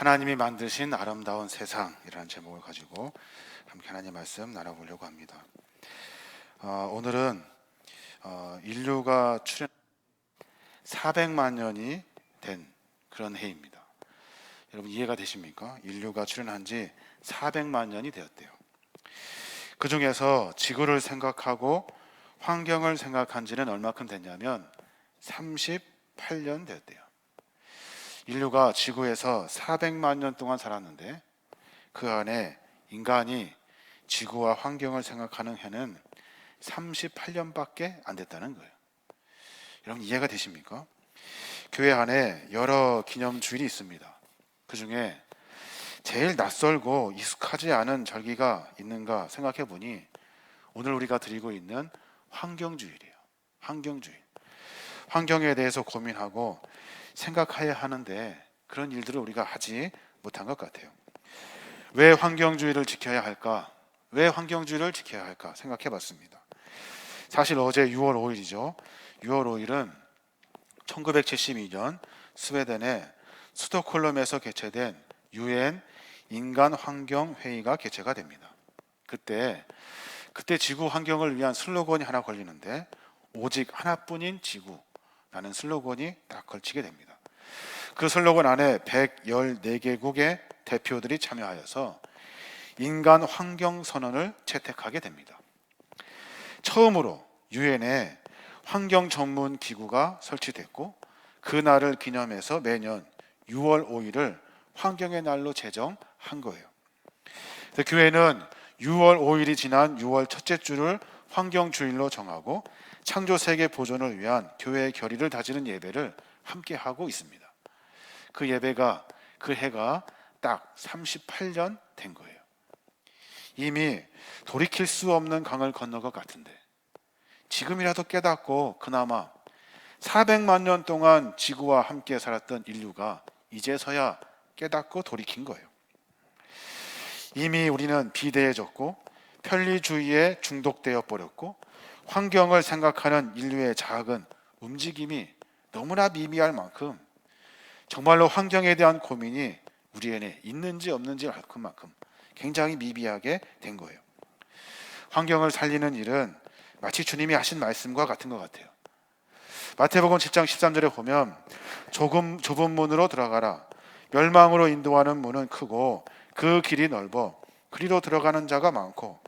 하나님이 만드신 아름다운 세상이라는 제목을 가지고 함께 하나님 말씀 나눠보려고 합니다. 오늘은 인류가 출현 400만 년이 된 그런 해입니다. 여러분 이해가 되십니까? 인류가 출현한 지 400만 년이 되었대요. 그 중에서 지구를 생각하고 환경을 생각한 지는 얼마큼 됐냐면 38년 되었대요. 인류가 지구에서 400만 년 동안 살았는데 그 안에 인간이 지구와 환경을 생각하는 해는 38년밖에 안 됐다는 거예요. 여러분 이해가 되십니까? 교회 안에 여러 기념주일이 있습니다. 그 중에 제일 낯설고 익숙하지 않은 절기가 있는가 생각해 보니 오늘 우리가 드리고 있는 환경주일이에요. 환경주일. 환경에 대해서 고민하고 생각해야 하는데 그런 일들을 우리가 하지 못한 것 같아요. 왜 환경주의를 지켜야 할까? 왜 환경주의를 지켜야 할까 생각해 봤습니다. 사실 어제 6월 5일이죠. 6월 5일은 1972년 스웨덴의 스톡홀름에서 개최된 UN 인간환경회의가 개최가 됩니다. 그때 지구 환경을 위한 슬로건이 하나 걸리는데 오직 하나뿐인 지구라는 슬로건이 딱 걸치게 됩니다. 그 슬로건 안에 114개국의 대표들이 참여하여서 인간 환경 선언을 채택하게 됩니다. 처음으로 유엔에 환경 전문 기구가 설치됐고 그날을 기념해서 매년 6월 5일을 환경의 날로 제정한 거예요. 그래서 교회는 6월 5일이 지난 6월 첫째 주를 환경주일로 정하고 창조 세계 보존을 위한 교회의 결의를 다지는 예배를 함께 하고 있습니다. 그 예배가 그 해가 딱 38년 된 거예요. 이미 돌이킬 수 없는 강을 건너 것 같은데 지금이라도 깨닫고 그나마 400만 년 동안 지구와 함께 살았던 인류가 이제서야 깨닫고 돌이킨 거예요. 이미 우리는 비대해졌고 편리주의에 중독되어 버렸고 환경을 생각하는 인류의 작은 움직임이 너무나 미미할 만큼 정말로 환경에 대한 고민이 우리에게 있는지 없는지 알 만큼 굉장히 미비하게 된 거예요. 환경을 살리는 일은 마치 주님이 하신 말씀과 같은 것 같아요. 마태복음 7장 13절에 보면 좁은 문으로 들어가라. 멸망으로 인도하는 문은 크고 그 길이 넓어 그리로 들어가는 자가 많고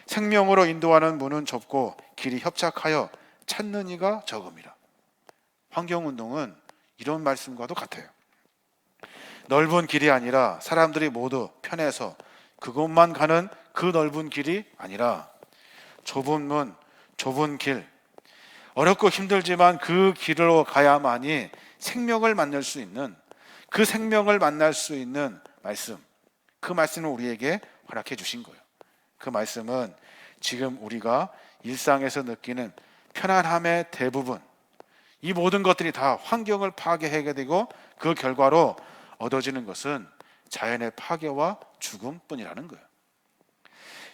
생명으로 인도하는 문은 좁고 길이 협착하여 찾는 이가 적음이라. 환경운동은 이런 말씀과도 같아요. 넓은 길이 아니라 사람들이 모두 편해서 그곳만 가는 그 넓은 길이 아니라 좁은 문, 좁은 길, 어렵고 힘들지만 그 길로 가야만이 생명을 만날 수 있는 그 생명을 만날 수 있는 말씀, 그 말씀을 우리에게 허락해 주신 거예요. 그 말씀은 지금 우리가 일상에서 느끼는 편안함의 대부분, 이 모든 것들이 다 환경을 파괴하게 되고 그 결과로 얻어지는 것은 자연의 파괴와 죽음뿐이라는 거예요.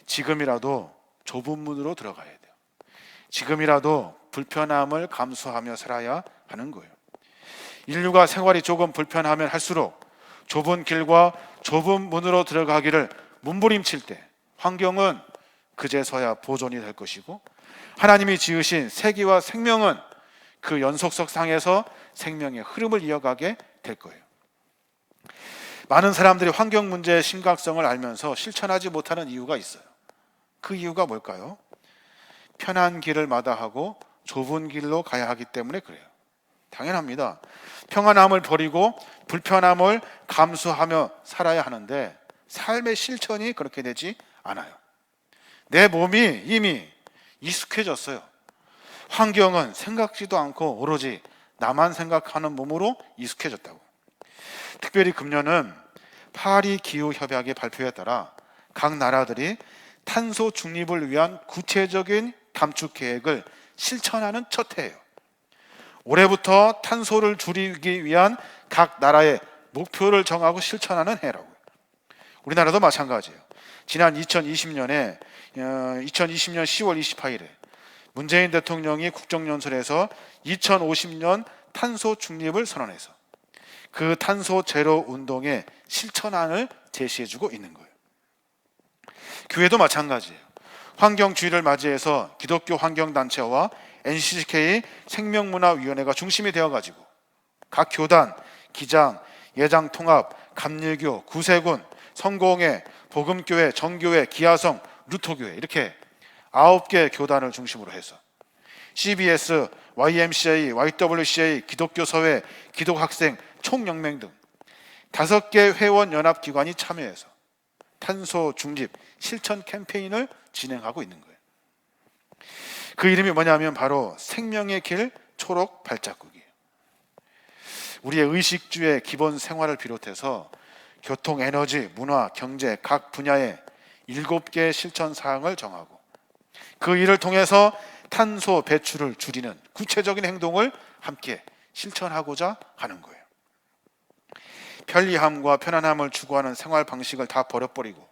지금이라도 좁은 문으로 들어가야 돼요. 지금이라도 불편함을 감수하며 살아야 하는 거예요. 인류가 생활이 조금 불편하면 할수록 좁은 길과 좁은 문으로 들어가기를 몸부림칠 때 환경은 그제서야 보존이 될 것이고 하나님이 지으신 세계와 생명은 그 연속성 상에서 생명의 흐름을 이어가게 될 거예요. 많은 사람들이 환경 문제의 심각성을 알면서 실천하지 못하는 이유가 있어요. 그 이유가 뭘까요? 편한 길을 마다하고 좁은 길로 가야 하기 때문에 그래요. 당연합니다. 평안함을 버리고 불편함을 감수하며 살아야 하는데 삶의 실천이 그렇게 되지 않아요. 내 몸이 이미 익숙해졌어요. 환경은 생각지도 않고 오로지 나만 생각하는 몸으로 익숙해졌다고. 특별히 금년은 파리 기후협약의 발표에 따라 각 나라들이 탄소 중립을 위한 구체적인 감축 계획을 실천하는 첫 해예요. 올해부터 탄소를 줄이기 위한 각 나라의 목표를 정하고 실천하는 해라고요. 우리나라도 마찬가지예요. 지난 2020년 10월 28일에 문재인 대통령이 국정연설에서 2050년 탄소 중립을 선언해서 그 탄소 제로 운동의 실천안을 제시해주고 있는 거예요. 교회도 마찬가지예요. 환경주의를 맞이해서 기독교 환경단체와 NCCK 생명문화위원회가 중심이 되어가지고 각 교단, 기장, 예장통합, 감리교, 구세군, 성공회, 복음교회, 정교회, 기아성, 루터교회 이렇게 9개 교단을 중심으로 해서 CBS, YMCA, YWCA, 기독교서회, 기독학생, 총연맹 등 5개 회원 연합기관이 참여해서 탄소 중립 실천 캠페인을 진행하고 있는 거예요. 그 이름이 뭐냐면 바로 생명의 길 초록 발자국이에요. 우리의 의식주의 기본 생활을 비롯해서 교통, 에너지, 문화, 경제 각 분야에 7개의 실천 사항을 정하고 그 일을 통해서 탄소 배출을 줄이는 구체적인 행동을 함께 실천하고자 하는 거예요. 편리함과 편안함을 추구하는 생활 방식을 다 버려버리고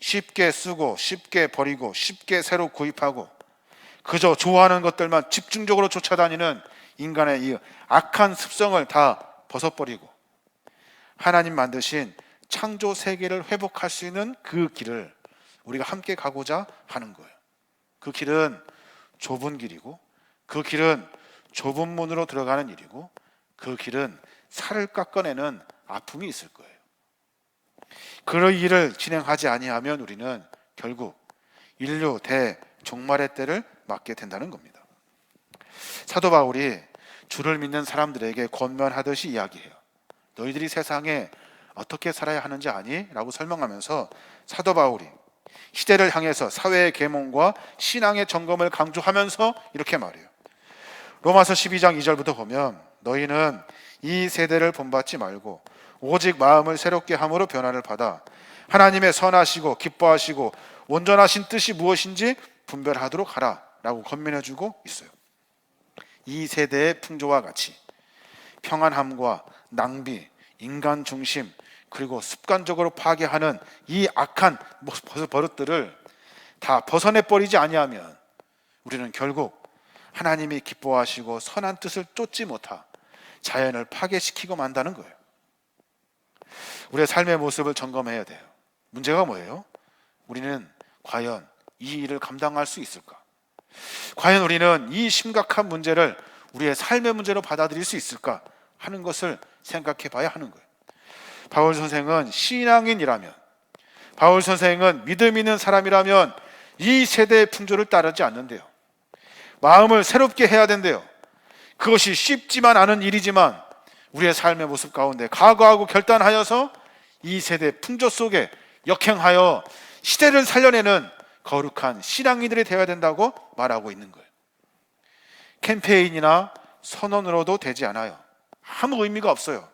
쉽게 쓰고 쉽게 버리고 쉽게 새로 구입하고 그저 좋아하는 것들만 집중적으로 쫓아다니는 인간의 이 악한 습성을 다 벗어버리고 하나님 만드신 창조 세계를 회복할 수 있는 그 길을 우리가 함께 가고자 하는 거예요. 그 길은 좁은 길이고 그 길은 좁은 문으로 들어가는 일이고 그 길은 살을 깎아내는 아픔이 있을 거예요. 그런 일을 진행하지 아니하면 우리는 결국 인류 대종말의 때를 맞게 된다는 겁니다. 사도 바울이 주를 믿는 사람들에게 권면하듯이 이야기해요. 너희들이 세상에 어떻게 살아야 하는지 아니? 라고 설명하면서 사도 바울이 시대를 향해서 사회의 계몽과 신앙의 점검을 강조하면서 이렇게 말해요. 로마서 12장 2절부터 보면 너희는 이 세대를 본받지 말고 오직 마음을 새롭게 함으로 변화를 받아 하나님의 선하시고 기뻐하시고 온전하신 뜻이 무엇인지 분별하도록 하라 라고 권면해주고 있어요. 이 세대의 풍조와 같이 평안함과 낭비, 인간 중심 그리고 습관적으로 파괴하는 이 악한 버릇들을 다 벗어내버리지 아니하면 우리는 결국 하나님이 기뻐하시고 선한 뜻을 쫓지 못하 자연을 파괴시키고 만다는 거예요. 우리의 삶의 모습을 점검해야 돼요. 문제가 뭐예요? 우리는 과연 이 일을 감당할 수 있을까? 과연 우리는 이 심각한 문제를 우리의 삶의 문제로 받아들일 수 있을까 하는 것을 생각해 봐야 하는 거예요. 바울 선생은 신앙인이라면, 바울 선생은 믿음 있는 사람이라면 이 세대의 풍조를 따르지 않는데요. 마음을 새롭게 해야 된대요. 그것이 쉽지만 않은 일이지만 우리의 삶의 모습 가운데 각오하고 결단하여서 이 세대 풍조 속에 역행하여 시대를 살려내는 거룩한 신앙인들이 되어야 된다고 말하고 있는 거예요. 캠페인이나 선언으로도 되지 않아요. 아무 의미가 없어요.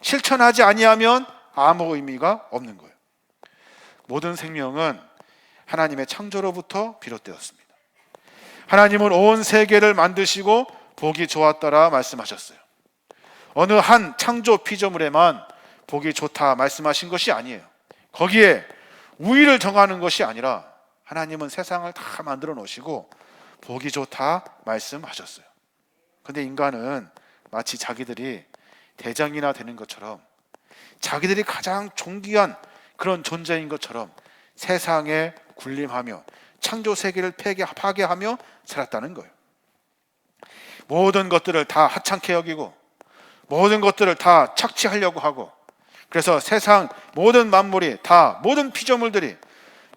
실천하지 아니하면 아무 의미가 없는 거예요. 모든 생명은 하나님의 창조로부터 비롯되었습니다. 하나님은 온 세계를 만드시고 보기 좋았더라 말씀하셨어요. 어느 한 창조 피조물에만 보기 좋다 말씀하신 것이 아니에요. 거기에 우위를 정하는 것이 아니라 하나님은 세상을 다 만들어 놓으시고 보기 좋다 말씀하셨어요. 근데 인간은 마치 자기들이 대장이나 되는 것처럼 자기들이 가장 존귀한 그런 존재인 것처럼 세상에 군림하며 창조 세계를 파괴하며 살았다는 거예요. 모든 것들을 다 하찮게 여기고 모든 것들을 다 착취하려고 하고 그래서 세상 모든 만물이 다 모든 피조물들이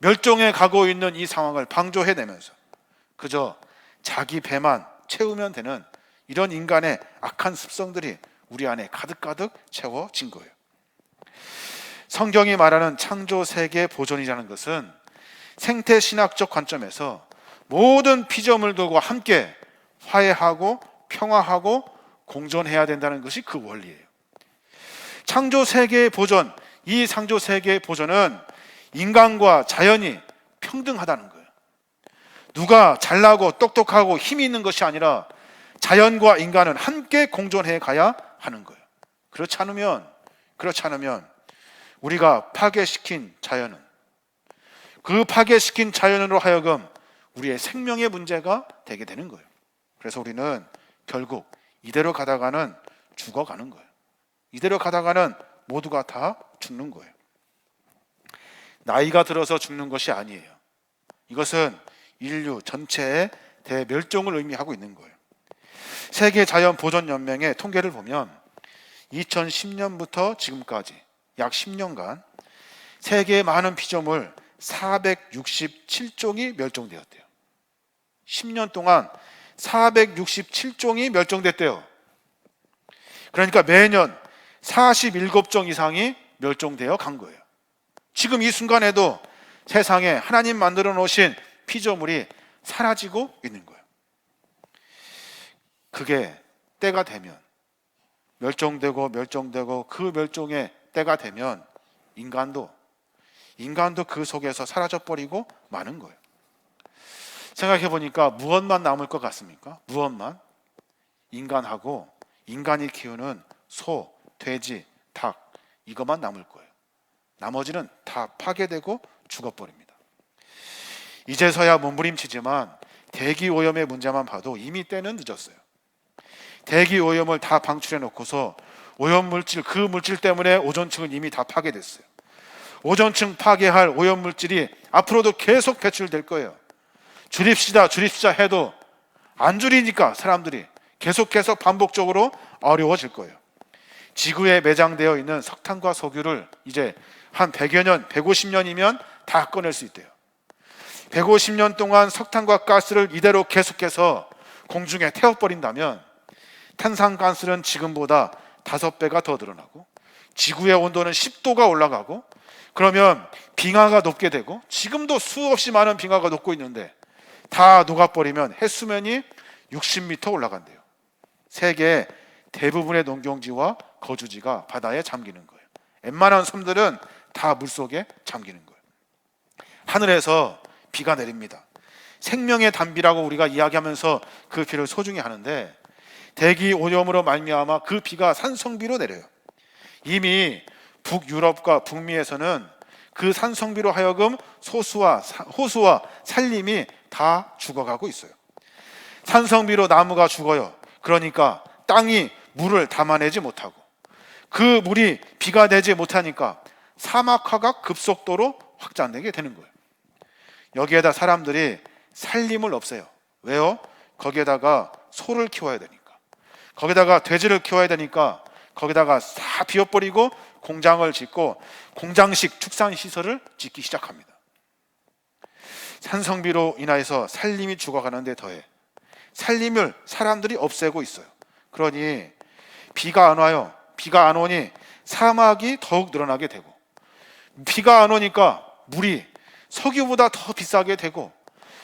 멸종해 가고 있는 이 상황을 방조해내면서 그저 자기 배만 채우면 되는 이런 인간의 악한 습성들이 우리 안에 가득가득 채워진 거예요. 성경이 말하는 창조 세계 보존이라는 것은 생태신학적 관점에서 모든 피조물들과 함께 화해하고 평화하고 공존해야 된다는 것이 그 원리예요. 창조 세계의 보존, 이 창조 세계의 보존은 인간과 자연이 평등하다는 거예요. 누가 잘나고 똑똑하고 힘이 있는 것이 아니라 자연과 인간은 함께 공존해 가야 하는 거예요. 그렇지 않으면 우리가 파괴시킨 자연은 그 파괴시킨 자연으로 하여금 우리의 생명의 문제가 되게 되는 거예요. 그래서 우리는 결국 이대로 가다가는 죽어가는 거예요. 이대로 가다가는 모두가 다 죽는 거예요. 나이가 들어서 죽는 것이 아니에요. 이것은 인류 전체의 대멸종을 의미하고 있는 거예요. 세계자연보전연맹의 통계를 보면 2010년부터 지금까지 약 10년간 세계의 많은 피조물 467종이 멸종되었대요. 10년 동안 467종이 멸종됐대요. 그러니까 매년 47종 이상이 멸종되어 간 거예요. 지금 이 순간에도 세상에 하나님 만들어 놓으신 피조물이 사라지고 있는 거예요. 그게 때가 되면 멸종되고 그 멸종의 때가 되면 인간도 그 속에서 사라져버리고 마는 거예요. 생각해 보니까 무엇만 남을 것 같습니까? 무엇만? 인간하고 인간이 키우는 소, 돼지, 닭, 이것만 남을 거예요. 나머지는 다 파괴되고 죽어버립니다. 이제서야 몸부림치지만 대기 오염의 문제만 봐도 이미 때는 늦었어요. 대기 오염을 다 방출해 놓고서 오염 물질, 그 물질 때문에 오존층은 이미 다 파괴됐어요. 오존층 파괴할 오염 물질이 앞으로도 계속 배출될 거예요. 줄입시다 해도 안 줄이니까 사람들이 계속 반복적으로 어려워질 거예요. 지구에 매장되어 있는 석탄과 석유를 이제 한 100여 년, 150년이면 다 꺼낼 수 있대요. 150년 동안 석탄과 가스를 이대로 계속해서 공중에 태워버린다면 탄산가스는 지금보다 5배가 더 늘어나고 지구의 온도는 10도가 올라가고 그러면 빙하가 녹게 되고 지금도 수없이 많은 빙하가 녹고 있는데 다 녹아버리면 해수면이 60m 올라간대요. 세계 대부분의 농경지와 거주지가 바다에 잠기는 거예요. 웬만한 섬들은 다 물속에 잠기는 거예요. 하늘에서 비가 내립니다. 생명의 단비라고 우리가 이야기하면서 그 비를 소중히 하는데 대기 오염으로 말미암아 그 비가 산성비로 내려요. 이미 북유럽과 북미에서는 그 산성비로 하여금 호수와 산림이 다 죽어가고 있어요. 산성비로 나무가 죽어요. 그러니까 땅이 물을 담아내지 못하고 그 물이 비가 되지 못하니까 사막화가 급속도로 확장되게 되는 거예요. 여기에다 사람들이 산림을 없애요. 왜요? 거기에다가 소를 키워야 되니까, 거기다가 돼지를 키워야 되니까 거기다가 다 비워버리고 공장을 짓고 공장식 축산시설을 짓기 시작합니다. 산성비로 인하여서 산림이 죽어가는데 더해 산림을 사람들이 없애고 있어요. 그러니 비가 안 와요. 비가 안 오니 사막이 더욱 늘어나게 되고 비가 안 오니까 물이 석유보다 더 비싸게 되고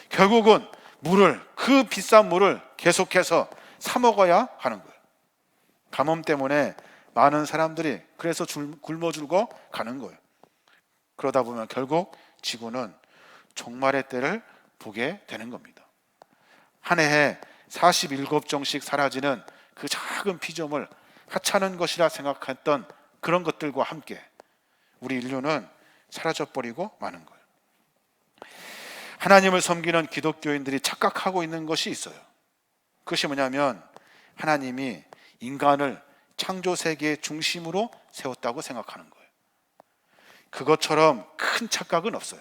결국은 그 비싼 물을 계속해서 사 먹어야 하는 거예요. 가뭄 때문에 많은 사람들이 그래서 굶어 죽어 가는 거예요. 그러다 보면 결국 지구는 종말의 때를 보게 되는 겁니다. 한 해에 47종씩 사라지는 그 작은 피조물, 하찮은 것이라 생각했던 그런 것들과 함께 우리 인류는 사라져버리고 마는 거예요. 하나님을 섬기는 기독교인들이 착각하고 있는 것이 있어요. 그것이 뭐냐면 하나님이 인간을 창조 세계의 중심으로 세웠다고 생각하는 거예요. 그것처럼 큰 착각은 없어요.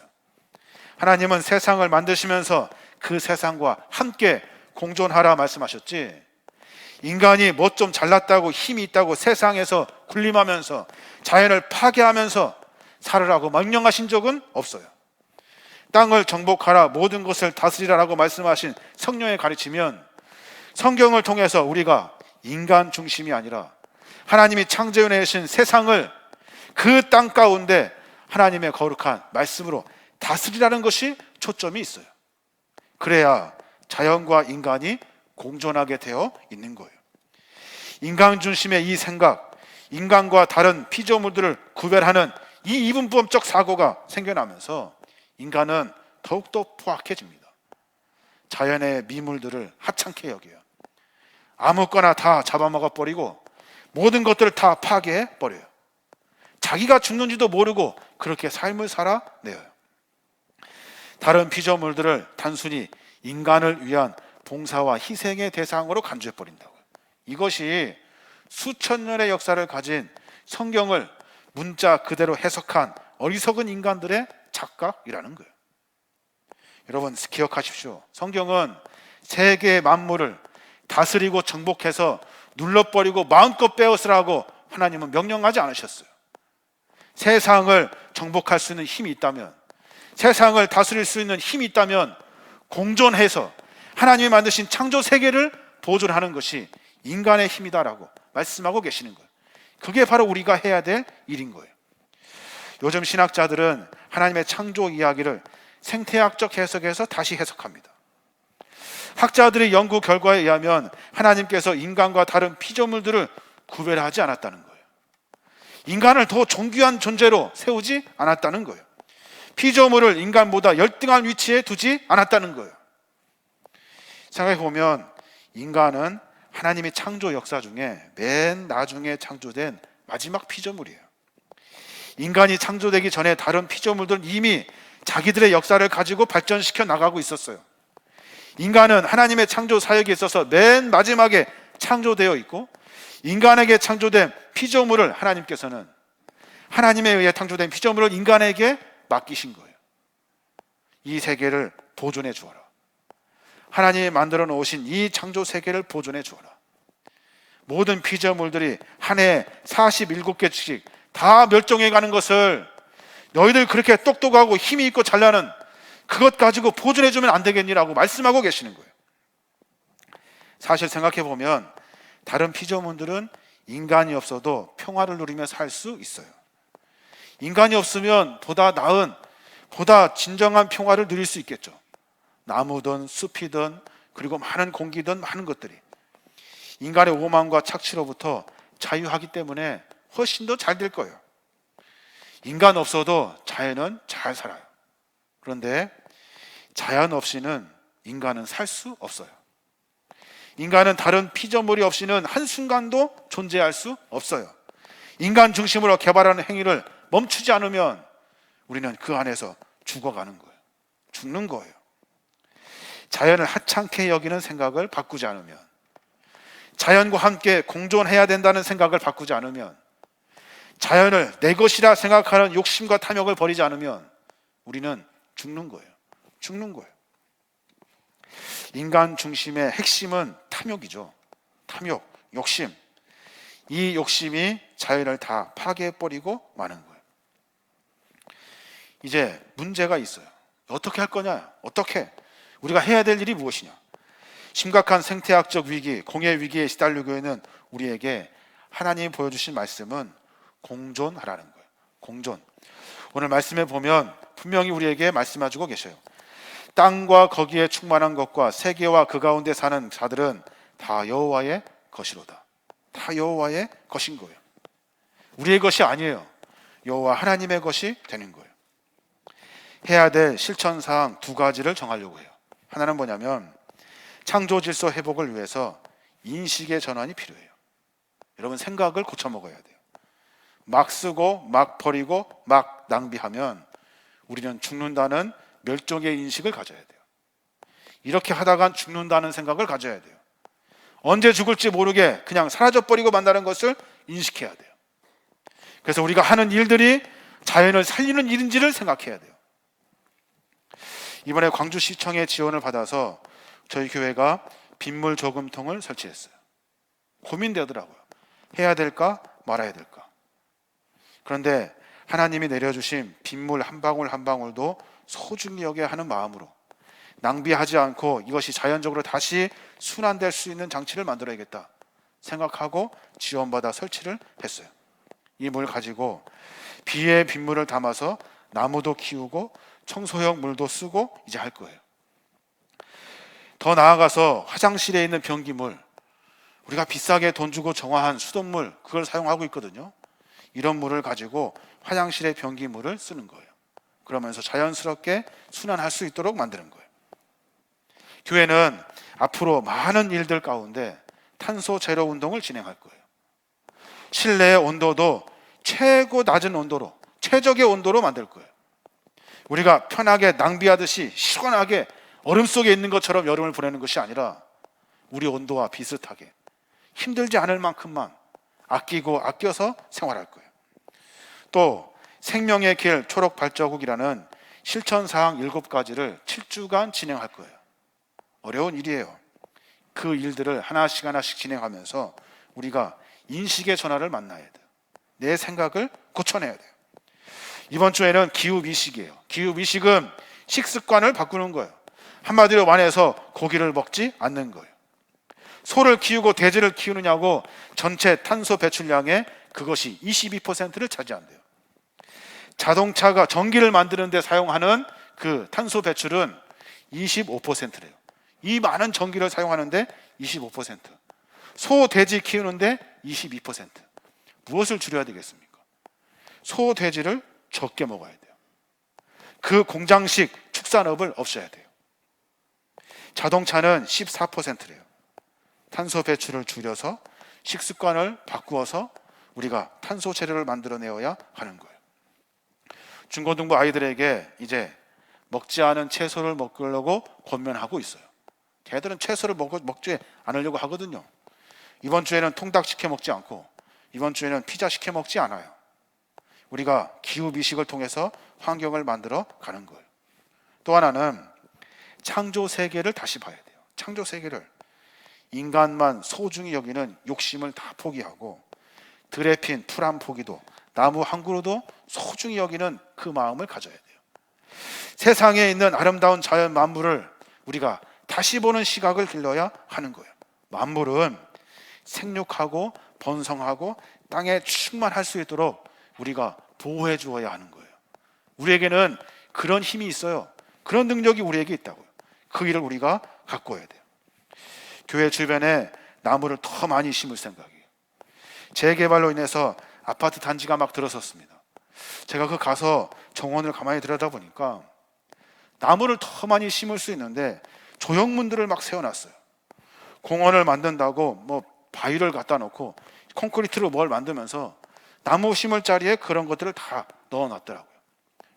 하나님은 세상을 만드시면서 그 세상과 함께 공존하라 말씀하셨지, 인간이 뭐 좀 잘났다고 힘이 있다고 세상에서 군림하면서 자연을 파괴하면서 살으라고 명령하신 적은 없어요. 땅을 정복하라, 모든 것을 다스리라라고 말씀하신 성령의 가르치면 성경을 통해서 우리가 인간 중심이 아니라 하나님이 창조해내신 세상을 그 땅 가운데 하나님의 거룩한 말씀으로 다스리라는 것이 초점이 있어요. 그래야 자연과 인간이 공존하게 되어 있는 거예요. 인간 중심의 이 생각, 인간과 다른 피조물들을 구별하는 이 이분법적 사고가 생겨나면서 인간은 더욱더 포악해집니다. 자연의 미물들을 하찮게 여겨요. 아무거나 다 잡아먹어버리고 모든 것들을 다 파괴해버려요. 자기가 죽는지도 모르고 그렇게 삶을 살아내요. 다른 피조물들을 단순히 인간을 위한 봉사와 희생의 대상으로 간주해버린다고요. 이것이 수천 년의 역사를 가진 성경을 문자 그대로 해석한 어리석은 인간들의 착각이라는 거예요. 여러분 기억하십시오. 성경은 세계 만물을 다스리고 정복해서 눌러버리고 마음껏 빼앗으라고 하나님은 명령하지 않으셨어요. 세상을 정복할 수 있는 힘이 있다면, 세상을 다스릴 수 있는 힘이 있다면 공존해서 하나님이 만드신 창조 세계를 보존하는 것이 인간의 힘이다라고 말씀하고 계시는 거예요. 그게 바로 우리가 해야 될 일인 거예요. 요즘 신학자들은 하나님의 창조 이야기를 생태학적 해석에서 다시 해석합니다. 학자들의 연구 결과에 의하면 하나님께서 인간과 다른 피조물들을 구별하지 않았다는 거예요. 인간을 더 존귀한 존재로 세우지 않았다는 거예요. 피조물을 인간보다 열등한 위치에 두지 않았다는 거예요. 생각해보면 인간은 하나님의 창조 역사 중에 맨 나중에 창조된 마지막 피조물이에요. 인간이 창조되기 전에 다른 피조물들은 이미 자기들의 역사를 가지고 발전시켜 나가고 있었어요. 인간은 하나님의 창조 사역에 있어서 맨 마지막에 창조되어 있고, 인간에게 창조된 피조물을 하나님께서는 하나님에 의해 창조된 피조물을 인간에게 맡기신 거예요. 이 세계를 보존해 주어라. 하나님이 만들어 놓으신 이 창조 세계를 보존해 주어라. 모든 피조물들이 한 해에 47개씩 다 멸종해 가는 것을 너희들 그렇게 똑똑하고 힘이 있고 잘나는 그것 가지고 보존해 주면 안 되겠니라고 말씀하고 계시는 거예요. 사실 생각해 보면 다른 피조물들은 인간이 없어도 평화를 누리며 살 수 있어요. 인간이 없으면 보다 나은, 보다 진정한 평화를 누릴 수 있겠죠. 나무든 숲이든 그리고 많은 공기든 많은 것들이 인간의 오만과 착취로부터 자유하기 때문에 훨씬 더 잘 될 거예요. 인간 없어도 자연은 잘 살아요. 그런데 자연 없이는 인간은 살 수 없어요. 인간은 다른 피조물이 없이는 한순간도 존재할 수 없어요. 인간 중심으로 개발하는 행위를 멈추지 않으면 우리는 그 안에서 죽어가는 거예요. 죽는 거예요. 자연을 하찮게 여기는 생각을 바꾸지 않으면, 자연과 함께 공존해야 된다는 생각을 바꾸지 않으면, 자연을 내 것이라 생각하는 욕심과 탐욕을 버리지 않으면 우리는 죽는 거예요. 죽는 거예요. 인간 중심의 핵심은 탐욕이죠. 탐욕, 욕심. 이 욕심이 자연을 다 파괴해버리고 마는 거예요. 이제 문제가 있어요. 어떻게 할 거냐? 어떻게? 우리가 해야 될 일이 무엇이냐? 심각한 생태학적 위기, 공해 위기에 시달리고 있는 우리에게 하나님이 보여주신 말씀은 공존하라는 거예요. 공존. 오늘 말씀에 보면 분명히 우리에게 말씀해주고 계셔요. 땅과 거기에 충만한 것과 세계와 그 가운데 사는 자들은 다 여호와의 것이로다. 다 여호와의 것인 거예요. 우리의 것이 아니에요. 여호와 하나님의 것이 되는 거예요. 해야 될 실천사항 두 가지를 정하려고 해요. 하나는 뭐냐면 창조 질서 회복을 위해서 인식의 전환이 필요해요. 여러분 생각을 고쳐 먹어야 돼요. 막 쓰고 막 버리고 막 낭비하면 우리는 죽는다는 멸종의 인식을 가져야 돼요. 이렇게 하다간 죽는다는 생각을 가져야 돼요. 언제 죽을지 모르게 그냥 사라져버리고 만다는 것을 인식해야 돼요. 그래서 우리가 하는 일들이 자연을 살리는 일인지를 생각해야 돼요. 이번에 광주시청의 지원을 받아서 저희 교회가 빗물 저금통을 설치했어요. 고민되더라고요. 해야 될까 말아야 될까. 그런데 하나님이 내려주신 빗물 한 방울 한 방울도 소중히 여겨야 하는 마음으로 낭비하지 않고 이것이 자연적으로 다시 순환될 수 있는 장치를 만들어야겠다 생각하고 지원받아 설치를 했어요. 이 물 가지고 비에 빗물을 담아서 나무도 키우고 청소용 물도 쓰고 이제 할 거예요. 더 나아가서 화장실에 있는 변기물, 우리가 비싸게 돈 주고 정화한 수돗물 그걸 사용하고 있거든요. 이런 물을 가지고 화장실의 변기물을 쓰는 거예요. 그러면서 자연스럽게 순환할 수 있도록 만드는 거예요. 교회는 앞으로 많은 일들 가운데 탄소 제로 운동을 진행할 거예요. 실내의 온도도 최고 낮은 온도로, 최적의 온도로 만들 거예요. 우리가 편하게 낭비하듯이 시원하게 얼음 속에 있는 것처럼 여름을 보내는 것이 아니라 우리 온도와 비슷하게 힘들지 않을 만큼만 아끼고 아껴서 생활할 거예요. 또 생명의 길 초록 발자국이라는 실천사항 7가지를 7주간 진행할 거예요. 어려운 일이에요. 그 일들을 하나씩 하나씩 진행하면서 우리가 인식의 전환을 만나야 돼요. 내 생각을 고쳐내야 돼요. 이번 주에는 기후미식이에요. 기후미식은 식습관을 바꾸는 거예요. 한마디로 말해서 고기를 먹지 않는 거예요. 소를 키우고 돼지를 키우느냐고 전체 탄소 배출량의 그것이 22%를 차지한대요. 자동차가 전기를 만드는 데 사용하는 그 탄소 배출은 25%래요. 이 많은 전기를 사용하는데 25%. 소, 돼지 키우는데 22%. 무엇을 줄여야 되겠습니까? 소, 돼지를 적게 먹어야 돼요. 그 공장식 축산업을 없애야 돼요. 자동차는 14%래요. 탄소 배출을 줄여서 식습관을 바꾸어서 우리가 탄소 재료를 만들어내어야 하는 거예요. 중고등부 아이들에게 이제 먹지 않은 채소를 먹으려고 권면하고 있어요. 걔들은 채소를 먹지 않으려고 하거든요. 이번 주에는 통닭 시켜 먹지 않고 이번 주에는 피자 시켜 먹지 않아요. 우리가 기후 미식을 통해서 환경을 만들어 가는 거예요. 또 하나는 창조 세계를 다시 봐야 돼요. 창조 세계를 인간만 소중히 여기는 욕심을 다 포기하고 들에 핀 풀 한 포기도 나무 한 그루도 소중히 여기는 그 마음을 가져야 돼요. 세상에 있는 아름다운 자연 만물을 우리가 다시 보는 시각을 길러야 하는 거예요. 만물은 생육하고 번성하고 땅에 충만할 수 있도록 우리가 보호해 주어야 하는 거예요. 우리에게는 그런 힘이 있어요. 그런 능력이 우리에게 있다고요. 그 일을 우리가 가꿔야 돼요. 교회 주변에 나무를 더 많이 심을 생각이에요. 재개발로 인해서 아파트 단지가 막 들어섰습니다. 제가 그 가서 정원을 가만히 들여다보니까 나무를 더 많이 심을 수 있는데 조형문들을 막 세워놨어요. 공원을 만든다고 뭐 바위를 갖다 놓고 콘크리트로 뭘 만들면서 나무 심을 자리에 그런 것들을 다 넣어놨더라고요.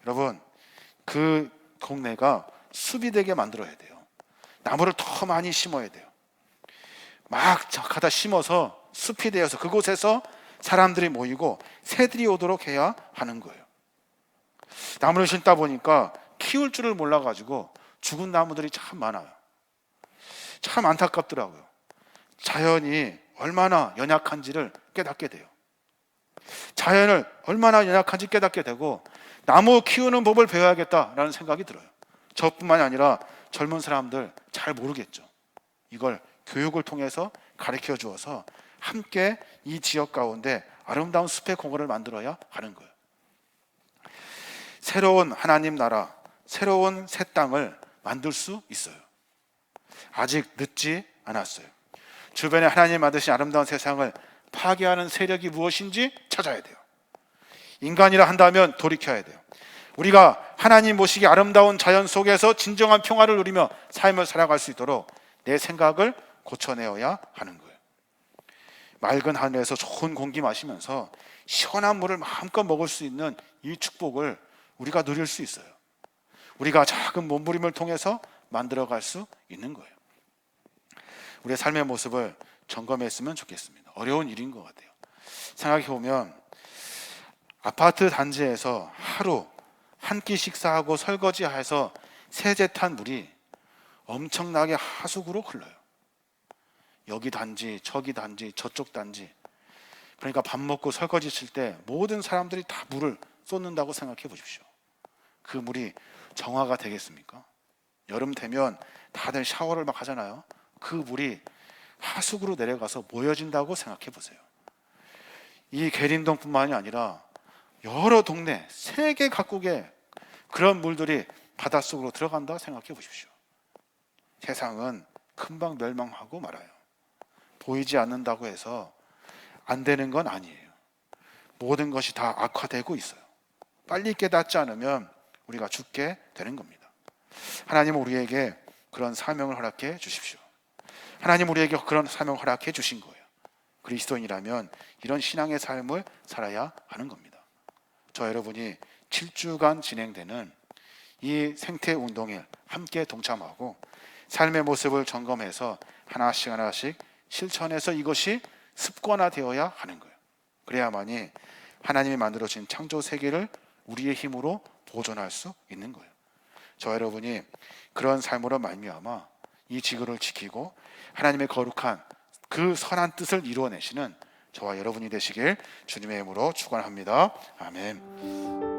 여러분, 그 동네가 숲이 되게 만들어야 돼요. 나무를 더 많이 심어야 돼요. 막 갖다 심어서 숲이 되어서 그곳에서 사람들이 모이고 새들이 오도록 해야 하는 거예요. 나무를 심다 보니까 키울 줄을 몰라가지고 죽은 나무들이 참 많아요. 참 안타깝더라고요. 자연이 얼마나 연약한지를 깨닫게 돼요. 자연을 얼마나 연약한지 깨닫게 되고 나무 키우는 법을 배워야겠다라는 생각이 들어요. 저뿐만이 아니라 젊은 사람들 잘 모르겠죠. 이걸 교육을 통해서 가르쳐 주어서 함께 이 지역 가운데 아름다운 숲의 공원을 만들어야 하는 거예요. 새로운 하나님 나라, 새로운 새 땅을 만들 수 있어요. 아직 늦지 않았어요. 주변에 하나님 만드신 아름다운 세상을 파괴하는 세력이 무엇인지 찾아야 돼요. 인간이라 한다면 돌이켜야 돼요. 우리가 하나님 모시기 아름다운 자연 속에서 진정한 평화를 누리며 삶을 살아갈 수 있도록 내 생각을 고쳐내어야 하는 거예요. 맑은 하늘에서 좋은 공기 마시면서 시원한 물을 마음껏 먹을 수 있는 이 축복을 우리가 누릴 수 있어요. 우리가 작은 몸부림을 통해서 만들어갈 수 있는 거예요. 우리의 삶의 모습을 점검했으면 좋겠습니다. 어려운 일인 것 같아요. 생각해보면 아파트 단지에서 하루 한 끼 식사하고 설거지해서 세제탄 물이 엄청나게 하수구로 흘러요. 여기 단지, 저기 단지, 저쪽 단지. 그러니까 밥 먹고 설거지 칠 때 모든 사람들이 다 물을 쏟는다고 생각해 보십시오. 그 물이 정화가 되겠습니까? 여름 되면 다들 샤워를 막 하잖아요. 그 물이 하수구로 내려가서 모여진다고 생각해 보세요. 이 계림동뿐만이 아니라 여러 동네, 세계 각국의 그런 물들이 바닷속으로 들어간다 생각해 보십시오. 세상은 금방 멸망하고 말아요. 보이지 않는다고 해서 안 되는 건 아니에요. 모든 것이 다 악화되고 있어요. 빨리 깨닫지 않으면 우리가 죽게 되는 겁니다. 하나님은 우리에게 그런 사명을 허락해 주십시오. 하나님 우리에게 그런 사명을 허락해 주신 거예요. 그리스도인이라면 이런 신앙의 삶을 살아야 하는 겁니다. 저 여러분이 7주간 진행되는 이 생태 운동에 함께 동참하고 삶의 모습을 점검해서 하나씩 하나씩 실천해서 이것이 습관화되어야 하는 거예요. 그래야만이 하나님이 만들어진 창조 세계를 우리의 힘으로 보존할 수 있는 거예요. 저 여러분이 그런 삶으로 말미암아 이 지구를 지키고 하나님의 거룩한 그 선한 뜻을 이루어내시는 저와 여러분이 되시길 주님의 이름으로 축원합니다. 아멘.